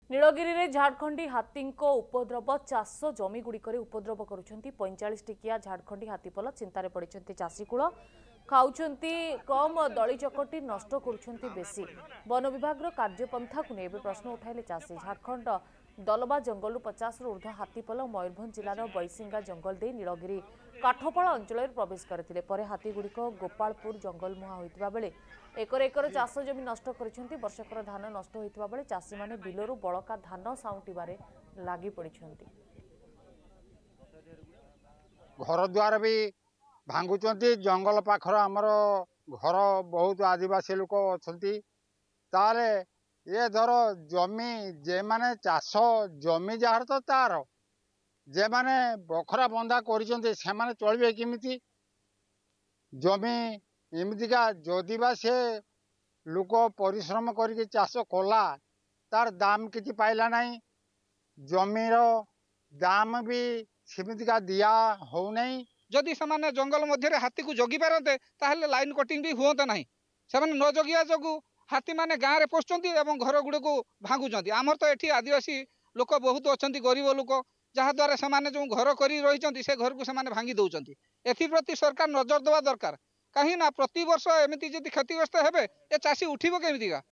नीलगिरी में झारखंडी हाथी उपद्रव चाष जमी गुड़िक उपद्रव करुँच 45 टिकिया झारखंडी हाथीपल चिंतार पड़ते चाषीकूल खाऊंट कम दली चकटी नष्ट करुँच बेसी वन विभाग कार्यपंथा को नहीं प्रश्न उठाइले चाषी झारखंड दलबा जंगल 50 रु ऊर्ध्व हाथीपल मयूरभंज जिलार बैसिंगा जंगल दे नीलगिरी काठपाड़ अंचल प्रवेश करते हाथीगुड़िक गोपालपुर जंगल मुहां होता बेले एकर एकर चाष जमी नष्ट कर वर्षकर धान नष्ट होता बेले चाषी माने बिलरू बड़का धान साउंटिबारे लागी पड़िछंती। घर द्वार भी भांगुचंती जंगल पाखर आमर घर बहुत आदिवासी लोक अच्छी ताले ये धर जमी जे माने चाष जमी जार तो तार जे माने बखरा बंधा करिसेंते से माने चलबे किमिति जमी एमतीका जदि बा से लोक परिश्रम करके चाष कला तार दाम किछि पाइला नहीं जमीर दाम भी सेमितिका दिया हो नहीं जदि से जंगल मध्य हाथी को जगी पारते ताहले लाइन कटिंग भी हुआ ना से न जगिया जोगु हाथी माने गाँव में पशुंट और घर गुड़ को भांगुंट आमर तो ये आदिवासी लोक बहुत अच्छा गरीब लोक जहाद्वारा से जो घर कर रही से घर को से भांगी दौरान एप्रति सरकार नजर देवा दरकार कहीं प्रति वर्ष एमती जदि क्षतिग्रस्त हे चाषी उठिब केमितिका।